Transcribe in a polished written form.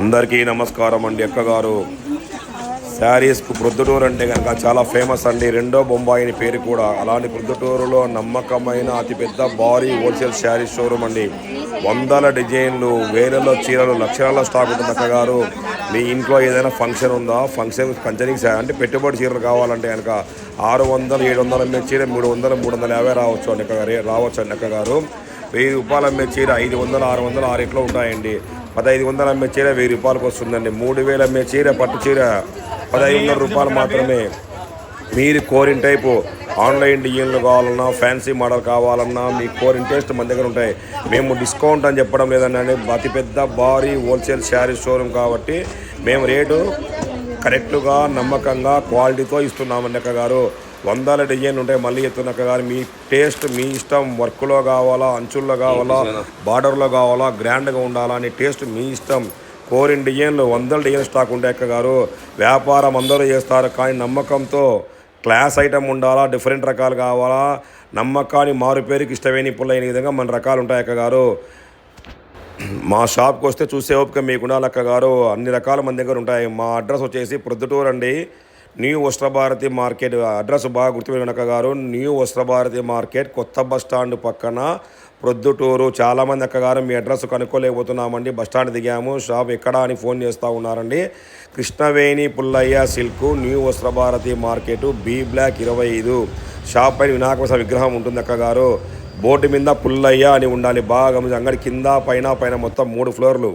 అందరికీ నమస్కారం అండి. అక్కగారు శారీస్కు ప్రొద్దుటూరు అంటే కనుక చాలా ఫేమస్ అండి. రెండో బొంబాయిని పేరు కూడా. అలాంటి ప్రొద్దుటూరులో నమ్మకమైన అతిపెద్ద భారీ హోల్సేల్ శారీ షోరూమ్ అండి. వందల డిజైన్లు, వేలలో చీరలు, లక్షల స్టాక్ ఉంటుంది. అక్కగారు మీ ఇంట్లో ఏదైనా ఫంక్షన్ ఉందా, ఫంక్షన్ కంచనికి అంటే పెట్టుబడి చీరలు కావాలంటే కనుక 600, 700 అమ్మే చీర 300, 350 రావచ్చు అండి అక్కగారు. 1000 రూపాయలు అమ్మే చీర 500, 600, 6 ఇట్లో ఉంటాయండి. 1500 అమ్మే చీర 1000 రూపాయలకు వస్తుందండి. 3000 అమ్మే చీర పట్టు చీర 1500 రూపాయలు మాత్రమే. మీరు కోరిన టైపు ఆన్లైన్ డిజైన్లు కావాలన్నా, ఫ్యాన్సీ మోడల్ కావాలన్నా మీ కోరిన టేస్ట్ మన దగ్గర ఉంటాయి. మేము డిస్కౌంట్ అని చెప్పడం లేదండి. అతిపెద్ద భారీ హోల్సేల్ శారీ షోరూమ్ కాబట్టి మేము రేటు కరెక్ట్గా, నమ్మకంగా, క్వాలిటీతో ఇస్తున్నామండి అక్కగారు. వందల డిజైన్లు ఉంటాయి. మళ్ళీ చెప్తున్నక్క గారు మీ టేస్ట్ మీ ఇష్టం. వర్క్లో కావాలా, అంచుల్లో కావాలా, బార్డర్లో కావాలా, గ్రాండ్గా ఉండాలా అని టేస్ట్ మీ ఇష్టం. కోరిన డిజైన్లు వందల డిజైన్ స్టాక్ ఉంటాయి అక్కగారు. వ్యాపారం అందరూ చేస్తారు కానీ నమ్మకంతో క్లాస్ ఐటమ్ ఉండాలా, డిఫరెంట్ రకాలు కావాలా, నమ్మకాన్ని మారుపేరుకి ఇష్టమైన పుల్లైన విధంగా మన రకాలు ఉంటాయి అక్కగారు. మా షాప్కి వస్తే చూసే ఓపిక మీకు ఉండాలి అక్కగారు. అన్ని రకాలు మన దగ్గర ఉంటాయి. మా అడ్రస్ వచ్చేసి ప్రొద్దుటూరు అండి. న్యూ వస్త్రభారతి మార్కెట్ అడ్రస్ బాగా గుర్తుపెట్టుకుని అక్కగారు. న్యూ వస్త్రభారతి మార్కెట్, కొత్త బస్ స్టాండ్ పక్కన, ప్రొద్దుటూరు. చాలామంది అక్కగారు మీ అడ్రస్ కనుక్కోలేకపోతున్నామండి. బస్ స్టాండ్ దిగాము, షాప్ ఎక్కడా అని ఫోన్ చేస్తూ ఉన్నారండి. Krishnaveni Pullaiah silk, new Vastrabharati market, B block 25. Shop పైన వినాయక విగ్రహం ఉంటుంది అక్కగారు. బోర్డు మీద పుల్లయ్య అని ఉండాలి. బాగా అంగడి కింద పైన మొత్తం 3 ఫ్లోర్లు.